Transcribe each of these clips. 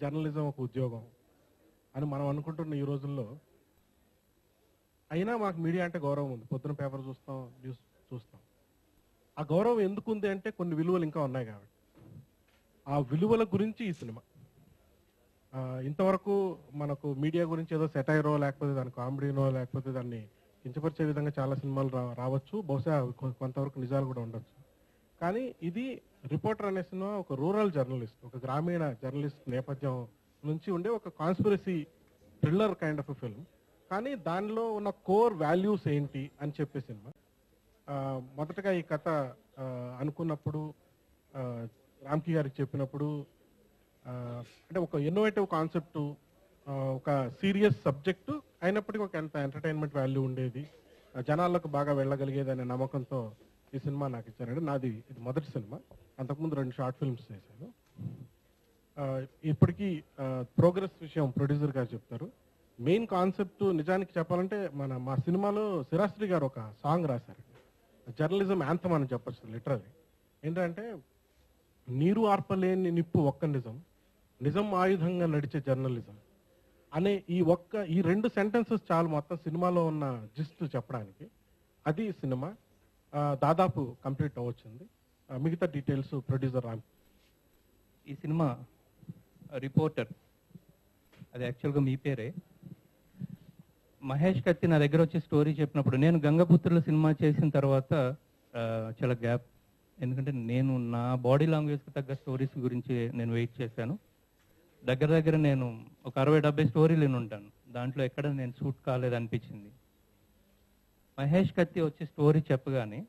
Journalism ఒక ఉద్యోగం అని మనం అనుకుంటున్న ఈ రోజుల్లో అయినా మాకు మీడియా అంటే గౌరవం ఉంది. పొద్దున పేపర్ చూస్తాం, న్యూస్ చూస్తాం. ఆ గౌరవం ఎందుకు ఉంది అంటే కొన్ని విలువలు ఇంకా ఉన్నాయి కాబట్టి. ఆ విలువల గురించి ఈ సినిమా. ఇంతవరకు మనకు మీడియా గురించి ఏదో సెటైరో లేకపోతే దాని కామెడీనో లేకపోతే దాన్ని కించపరిచే విధంగా చాలా సినిమాలు రావచ్చు. బహుశా కొంతవరకు నిజాలు కూడా ఉండొచ్చు. కానీ ఇది రిపోర్టర్ అనే సినిమా ఒక రూరల్ జర్నలిస్ట్, ఒక గ్రామీణ జర్నలిస్ట్ నేపథ్యం నుంచి ఉండే ఒక conspiracy thriller kind of film. కానీ దానిలో ఉన్న కోర్ వాల్యూస్ ఏంటి అని చెప్పే సినిమా. మొదటగా ఈ కథ అనుకున్నప్పుడు రామ్కి గారికి చెప్పినప్పుడు అంటే ఒక ఇన్నోవేటివ్ కాన్సెప్టు, ఒక సీరియస్ సబ్జెక్టు అయినప్పటికీ ఒక ఎంత ఎంటర్టైన్మెంట్ వాల్యూ ఉండేది, జనాలకు బాగా వెళ్ళగలిగేది అనే నమ్మకంతో ఈ సినిమా నాకు ఇచ్చారండి. నాది ఇది మొదటి సినిమా. అంతకుముందు 2 షార్ట్ ఫిల్మ్స్ చేశాను. ఇప్పటికీ ప్రోగ్రెస్ విషయం ప్రొడ్యూసర్ గారు చెప్తారు. మెయిన్ కాన్సెప్ట్ నిజానికి చెప్పాలంటే మా సినిమాలో సిరాశ్రీ గారు ఒక సాంగ్ రాశారు. జర్నలిజం యాంథమ్ అని చెప్పచ్చు లిటరల్లీ. ఏంటంటే నీరు ఆర్పలేని నిప్పు ఒక్క నిజం, నిజం ఆయుధంగా నడిచే జర్నలిజం అనే ఈ 2 సెంటెన్సెస్ చాలు మొత్తం సినిమాలో ఉన్న జిస్ట్ చెప్పడానికి. అది సినిమా దాదాపు కంప్లీట్ అవ్వచ్చింది. మిగతా డీటెయిల్స్ ప్రొడ్యూసర్ రామ్. ఈ సినిమా రిపోర్టర్ అది యాక్చువల్గా మీ పేరే. మహేష్ కత్తి నా దగ్గర వచ్చి స్టోరీ చెప్పినప్పుడు, నేను గంగపుత్రుల సినిమా చేసిన తర్వాత చాలా గ్యాప్, ఎందుకంటే నేను నా బాడీ లాంగ్వేజ్కి తగ్గ స్టోరీస్ గురించి నేను వెయిట్ చేశాను. దగ్గర నేను ఒక 60-70 స్టోరీలు విని ఉంటాను. దాంట్లో ఎక్కడ నేను షూట్ కాలేదనిపించింది. మహేష్ కత్తి వచ్చి స్టోరీ చెప్పగానే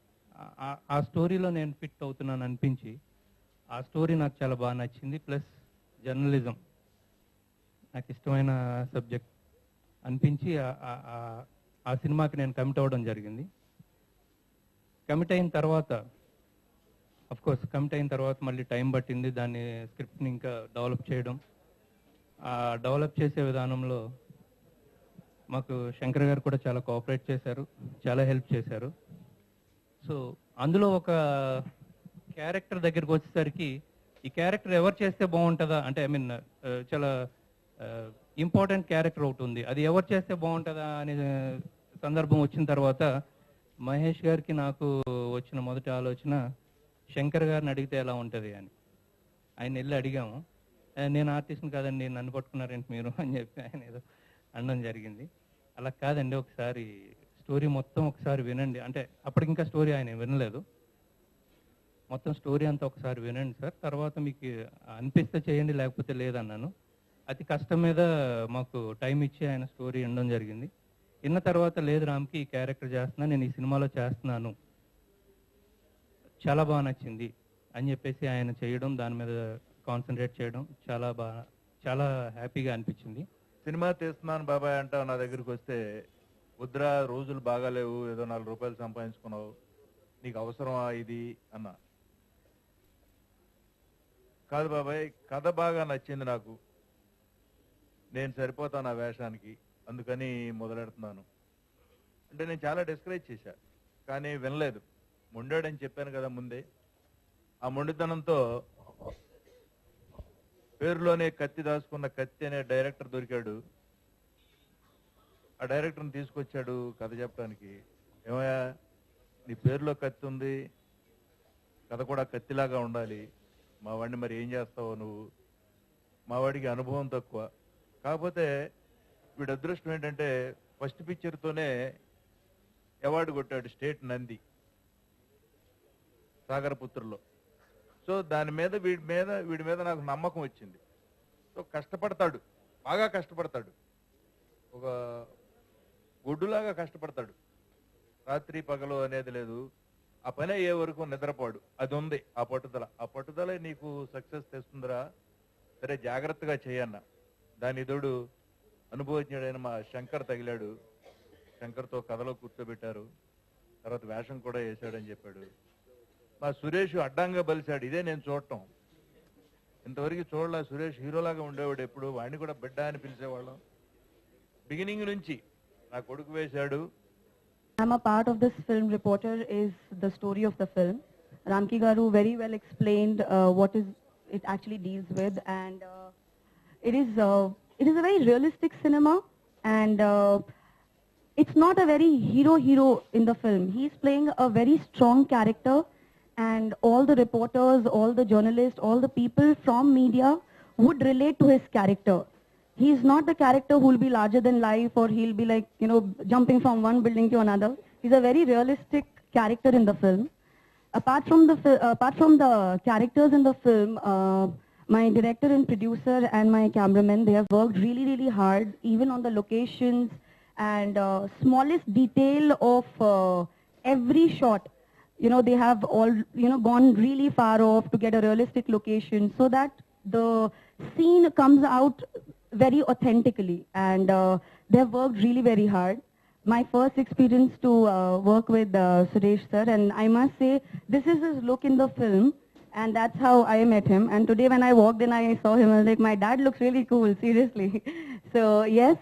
ఆ స్టోరీలో నేను ఫిట్ అవుతున్నాను అనిపించి, ఆ స్టోరీ నాకు చాలా బాగా నచ్చింది. ప్లస్ జర్నలిజం నాకు ఇష్టమైన సబ్జెక్ట్ అనిపించి ఆ సినిమాకి నేను కమిట్ అవ్వడం జరిగింది. కమిట్ అయిన తర్వాత మళ్ళీ టైం పట్టింది దాన్ని స్క్రిప్ట్ని ఇంకా డెవలప్ చేయడం. ఆ డెవలప్ చేసే విధానంలో మాకు శంకర్ గారు కూడా చాలా కోఆపరేట్ చేశారు, చాలా హెల్ప్ చేశారు. సో అందులో ఒక క్యారెక్టర్ దగ్గరికి వచ్చేసరికి ఈ క్యారెక్టర్ ఎవరు చేస్తే బాగుంటుందా అంటే చాలా ఇంపార్టెంట్ క్యారెక్టర్ ఒకటి ఉంది, అది ఎవరు చేస్తే బాగుంటుందా అనే సందర్భం వచ్చిన తర్వాత మహేష్ గారికి నాకు వచ్చిన మొదటి ఆలోచన శంకర్ గారిని అడిగితే ఎలా ఉంటుంది అని. ఆయన వెళ్ళి అడిగాము. నేను ఆర్టిస్ట్ని కాదండి, నన్ను పట్టుకున్నారేంటి మీరు అని చెప్పి ఆయన ఏదో అనడం జరిగింది. అలా కాదండి, ఒకసారి స్టోరీ మొత్తం ఒకసారి వినండి అంటే, అప్పటికి ఇంకా స్టోరీ ఆయన వినలేదు. మొత్తం స్టోరీ అంతా ఒకసారి వినండి సార్, తర్వాత మీకు అనిపిస్తే చేయండి లేకపోతే లేదన్నాను. అతి కష్టం మీద మాకు టైం ఇచ్చి ఆయన స్టోరీ వినడం జరిగింది. విన్న తర్వాత లేదు రామ్కి ఈ క్యారెక్టర్ చేస్తున్నా, నేను ఈ సినిమాలో చేస్తున్నాను, చాలా బాగా నచ్చింది అని చెప్పేసి ఆయన చేయడం, దాని మీద కాన్సన్ట్రేట్ చేయడం చాలా హ్యాపీగా అనిపించింది. సినిమా తీస్తున్నాను బాబాయ్ అంటావు నా దగ్గరికి వస్తే, వద్దురా రోజులు బాగాలేవు, ఏదో 4 రూపాయలు సంపాదించుకున్నావు, నీకు అవసరమా ఇది అన్నా. కాదు బాబాయ్, కథ బాగా నచ్చింది నాకు, నేను సరిపోతాను ఆ వేషానికి, అందుకని మొదలెడుతున్నాను అంటే నేను చాలా డిస్కరేజ్ చేశా. కానీ వినలేదు. మొండాడని చెప్పాను కదా ముందే. ఆ మొండితనంతో పేరులోనే కత్తి దాచుకున్న కత్తి అనే డైరెక్టర్ దొరికాడు. ఆ డైరెక్టర్ని తీసుకొచ్చాడు కథ చెప్పడానికి. ఏమయ్యా, నీ పేరులో కత్తి ఉంది, కథ కూడా కత్తిలాగా ఉండాలి, మా వాడిని మరి ఏం చేస్తావో నువ్వు. మా వాడికి అనుభవం తక్కువ, కాకపోతే వీడి అదృష్టం ఏంటంటే ఫస్ట్ పిక్చర్తోనే అవార్డు కొట్టాడు స్టేట్ నంది సాగరపుత్రులో. సో దాని మీద వీడి మీద నాకు నమ్మకం వచ్చింది. సో కష్టపడతాడు, బాగా కష్టపడతాడు, ఒక గొడ్డులాగా కష్టపడతాడు, రాత్రి పగలు అనేది లేదు, ఆ పని అయ్యే వరకు నిద్రపోడు, అది ఉంది ఆ పట్టుదల నీకు సక్సెస్ తెస్తుందిరా, సరే జాగ్రత్తగా చేయన్న. దాని ఎదుడు అనుభవజ్ఞుడైన మా శంకర్ తగిలాడు. శంకర్తో కథలో కూర్చోబెట్టారు, తర్వాత వేషం కూడా వేశాడని చెప్పాడు. మా సురేష్ అడ్డంగా బలిశాడు, ఇదే నేను చూడటం, ఇంతవరకు చూడలే. సురేష్ హీరోలాగా ఉండేవాడు ఎప్పుడు, వాడిని కూడా బిడ్డ అని పిలిచేవాళ్ళం. బిగినింగ్ నుంచి నా కొడుకు వేశాడు. I'm a part of this film. Reporter is the story of the film. Ramki Garu very well explained what it actually deals with, and it is a very realistic cinema, and it's not a very hero in the film. He's playing a very strong character, and all the reporters, all the journalists, all the people from media would relate to his character. He's not the character who will be larger than life, or he'll be like, jumping from one building to another. He's a very realistic character in the film. Apart from the characters in the film, my director and producer and my cameraman, they have worked really hard, even on the locations and smallest detail of every shot. They have all, gone really far off to get a realistic location so that the scene comes out very authentically, and they have worked really very hard. My first experience to work with Suresh sir, and I must say, this is his look in the film, and that's how I met him. And today when I walked in, I saw him, I was like, my dad looks really cool, seriously. So yes,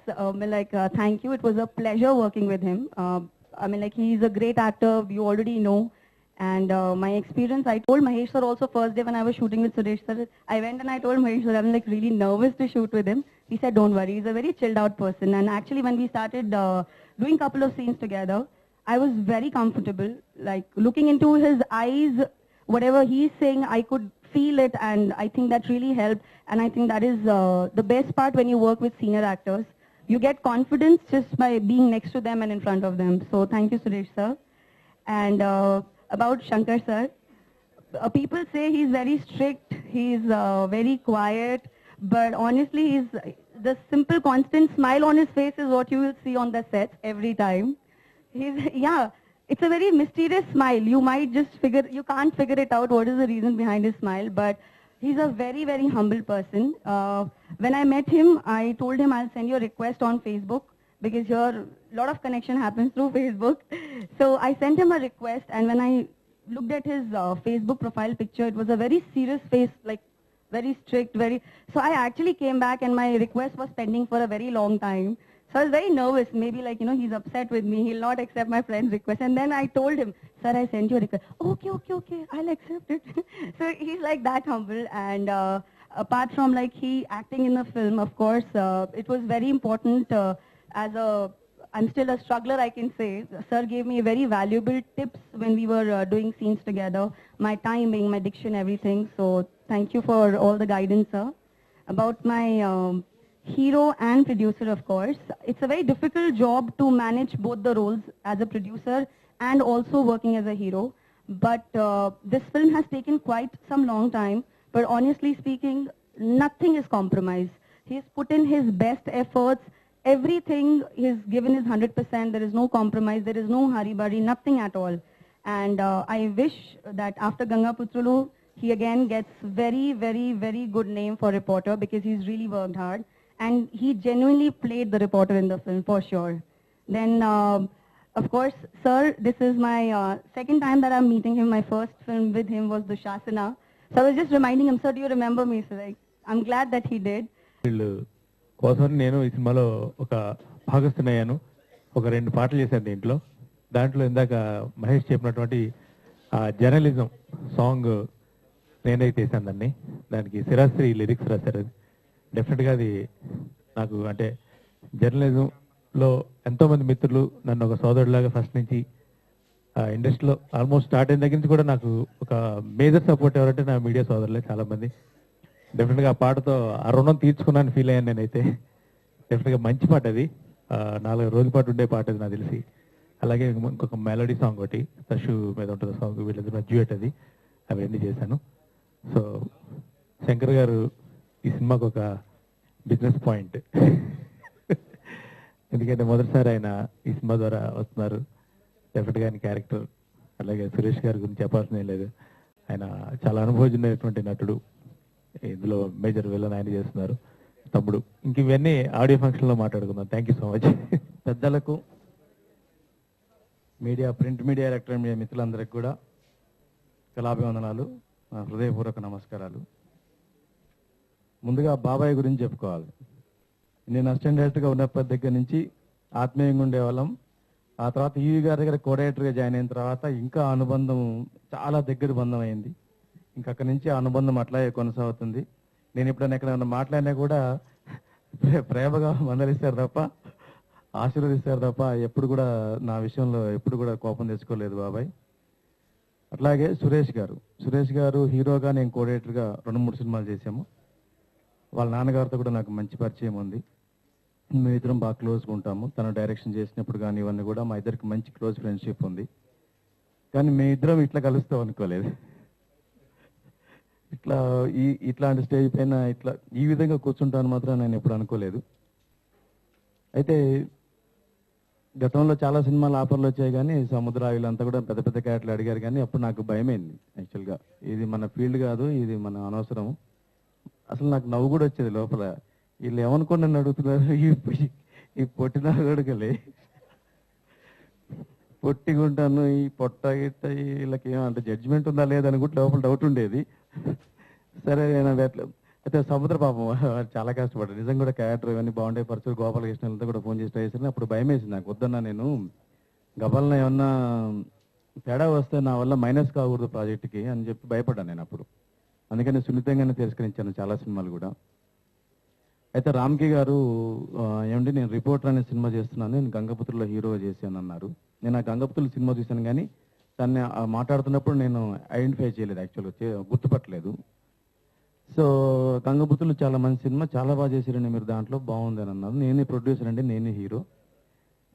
thank you. It was a pleasure working with him. He's a great actor, you already know. And my experience, I told Mahesh sir also first day when I was shooting with Suresh sir, I went and I told Mahesh sir, I'm like really nervous to shoot with him. He said, don't worry, he's a very chilled out person. And actually when we started doing a couple of scenes together, I was very comfortable, like looking into his eyes, whatever he's saying, I could feel it, and I think that really helped. And I think that is the best part when you work with senior actors. You get confidence just by being next to them and in front of them. So thank you, Suresh sir. And about Shankar sir, people say he's very strict, he's very quiet, but honestly, the simple constant smile on his face is what you will see on the set every time. It's a very mysterious smile. You might you can't figure it out what is the reason behind his smile, but he's a very humble person. When I met him, I told him I'll send you a request on Facebook, because here a lot of connection happens through Facebook. So I sent him a request, and when I looked at his Facebook profile picture, it was a very serious face, like very strict, so I actually came back, and my request was pending for a very long time. So I was very nervous, maybe he's upset with me, he'll not accept my friend's request. And then I told him, sir, I sent you a request. Okay, I'll accept it. So he's like that humble. And apart from he acting in the film, of course, it was very important I'm still a struggler, I can say. Sir gave me very valuable tips when we were doing scenes together, my timing, my diction, everything. So thank you for all the guidance, sir. About my hero and producer, of course, it's a very difficult job to manage both the roles as a producer and also working as a hero. But this film has taken quite some long time, but honestly speaking, nothing is compromised. He's put in his best efforts. Everything he's given is 100%. There is no compromise. There is no hurry-burry, nothing at all. And I wish that after Ganga Putrulu, he again gets very good name for reporter, because he's really worked hard. And he genuinely played the reporter in the film, for sure. Then, of course, sir, this is my second time that I'm meeting him. My first film with him was Dushasana. So I was just reminding him, sir, do you remember me? So I'm glad that he did. కోసం నేను ఈ సినిమాలో ఒక భాగస్థునయ్యాను. ఒక 2 పాటలు చేశాను దీంట్లో. దాంట్లో ఇందాక మహేష్ చెప్పినటువంటి జర్నలిజం సాంగ్ నేనే చేశాను దాన్ని. దానికి శిరాశ్రీ లిరిక్స్ రాశారు. డెఫినెట్గా అది నాకు అంటే జర్నలిజంలో ఎంతోమంది మిత్రులు నన్ను ఒక సోదరులాగా ఫస్ట్ నుంచి ఇండస్ట్రీలో ఆల్మోస్ట్ స్టార్ట్ అయిన దగ్గర నుంచి కూడా నాకు ఒక మేజర్ సపోర్ట్ ఎవరంటే నా మీడియా సోదరులే చాలామంది. డెఫినెట్గా ఆ పాటతో ఆ రుణం తీర్చుకున్నాను ఫీల్ అయ్యాను నేనైతే. డెఫినెట్గా మంచి పాట అది, 4 రోజుల పాటు ఉండే పాట అది నాకు తెలిసి. అలాగే ఇంకొక మెలోడీ సాంగ్ ఒకటి తషు మీద ఉంటుంది సాంగ్, వీళ్ళందరూ డ్యూయట్ అది, అవన్నీ చేశాను. సో శంకర్ గారు ఈ సినిమాకు ఒక బిజినెస్ పాయింట్. ఎందుకంటే మొదటిసారి ఆయన ఈ సినిమా ద్వారా వస్తున్నారు. డెఫినెట్గా ఆయన క్యారెక్టర్, అలాగే సురేష్ గారి గురించి చెప్పాల్సిన లేదు. ఆయన చాలా అనుభవజనమైనటువంటి నటుడు. ఇందులో మేజర్ విలన్ ఆయన చేస్తున్నారు, తమ్ముడు. ఇంక ఇవన్నీ ఆడియో ఫంక్షన్లో మాట్లాడుకుందాం. Thank you so much. పెద్దలకు, media, print media, electronic media మిత్రులందరికీ కూడా కళాభివందనాలు, నా హృదయపూర్వక నమస్కారాలు. ముందుగా బాబాయ్ గురించి చెప్పుకోవాలి. నేను అసిస్టెంట్ డైరెక్టర్గా ఉన్నప్పటి దగ్గర నుంచి ఆత్మీయంగా ఉండేవాళ్ళం. ఆ తర్వాత ఈవీ గారి దగ్గర కోఆర్డినేటర్గా జాయిన్ అయిన తర్వాత ఇంకా అనుబంధం చాలా దగ్గర బంధం అయింది. ఇంకా అక్కడి నుంచి ఆ అనుబంధం అట్లాగే కొనసాగుతుంది. నేను ఎప్పుడైనా ఎక్కడైనా మాట్లాడినా కూడా ప్రేమగా మందలిస్తారు తప్ప, ఆశీర్వదిస్తారు తప్ప ఎప్పుడు కూడా నా విషయంలో ఎప్పుడు కూడా కోపం తెచ్చుకోలేదు బాబాయ్. అట్లాగే సురేష్ గారు హీరోగా, నేను కోఆర్డినేటర్గా 2-3 సినిమాలు చేశాము. వాళ్ళ నాన్నగారితో కూడా నాకు మంచి పరిచయం ఉంది. మేమిద్దరం బాగా క్లోజ్గా ఉంటాము. తను డైరెక్షన్ చేసినప్పుడు కానీ ఇవన్నీ కూడా మా ఇద్దరికి మంచి క్లోజ్ ఫ్రెండ్షిప్ ఉంది. కానీ మేమిద్దరం ఇట్లా కలుస్తాం అనుకోలేదు. ఇట్లాంటి స్టేజ్ పైన ఇట్లా ఈ విధంగా కూర్చుంటాను మాత్రం నేను ఎప్పుడు అనుకోలేదు. అయితే గతంలో చాలా సినిమాలు ఆఫర్లు వచ్చాయి, కానీ సముద్ర వీళ్ళంతా కూడా పెద్ద పెద్ద క్యారెక్టర్లు అడిగారు, కానీ అప్పుడు నాకు భయమైంది. యాక్చువల్గా ఇది మన ఫీల్డ్ కాదు, ఇది మన అనవసరం. అసలు నాకు నవ్వు కూడా వచ్చేది లోపల. వీళ్ళు ఏమనుకోండి నన్ను అడుగుతున్నారు, ఈ పొట్టిన కొడుకలే, పొట్టిగుంటాను, ఈ పొట్ట గిట్ట వీళ్ళకి ఏమంటే జడ్జిమెంట్ ఉందా లేదని కూడా లోపల డౌట్ ఉండేది. సరే నేను అయితే సముద్ర పాపం చాలా కష్టపడ్డాడు నిజంగా కూడా. క్యారెక్టర్ ఇవన్నీ బాగుంటాయి, పరచూరు గోపాలకృష్ణలతో కూడా ఫోన్ చేసి ట్రై చేశాను. అప్పుడు భయం వేసింది నాకు, వద్దన్నా నేను గబాలన ఏమన్నా తేడా వస్తే నా వల్ల మైనస్ కాకూడదు ప్రాజెక్ట్కి అని చెప్పి భయపడ్డాను నేను అప్పుడు. అందుకని సున్నితంగానే తిరస్కరించాను చాలా సినిమాలు కూడా. అయితే రామ్కి గారు ఏమంటే నేను రిపోర్టర్ అనే సినిమా చేస్తున్నాను, నేను గంగపుత్రులో హీరోగా చేశాను అన్నారు. నేను ఆ గంగపుత్రుల సినిమా చూశాను, కానీ దాన్ని మాట్లాడుతున్నప్పుడు నేను ఐడెంటిఫై చేయలేదు, యాక్చువల్గా గుర్తుపట్టలేదు. సో గంగపుత్రులు చాలా మంచి సినిమా, చాలా బాగా చేశారండి మీరు, దాంట్లో బాగుంది అని అన్నారు. నేనే ప్రొడ్యూసర్ అండి, నేనే హీరో,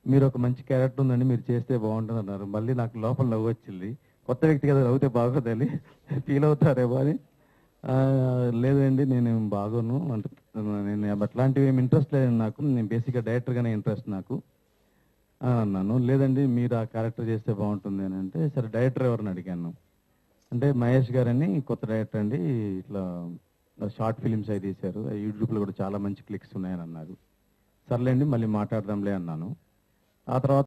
మీరు ఒక మంచి క్యారెక్టర్ ఉందండి, మీరు చేస్తే బాగుంటుంది అన్నారు. మళ్ళీ నాకు లోపల నవ్వు వచ్చింది, కొత్త వ్యక్తి కదా నవ్వుతే బాగోదని ఫీల్ అవుతారేమో అని. లేదండి నేను బాగోను అంటే, నేను అట్లాంటివి ఏమి ఇంట్రెస్ట్ లేదు నాకు, నేను బేసిక్గా డైరెక్టర్గానే ఇంట్రెస్ట్ నాకు అన్నాను. లేదండి మీరు ఆ క్యారెక్టర్ చేస్తే బాగుంటుంది అని అంటే, సరే డైరెక్టర్ ఎవరిని అడిగాను అంటే, మహేష్ గారని కొత్త డైరెక్టర్ అండి, ఇట్లా షార్ట్ ఫిలిమ్స్ అవి తీశారు, యూట్యూబ్లో కూడా చాలా మంచి క్లిక్స్ ఉన్నాయని అన్నారు. సర్లేండి మళ్ళీ మాట్లాడదాంలే అన్నాను. ఆ తర్వాత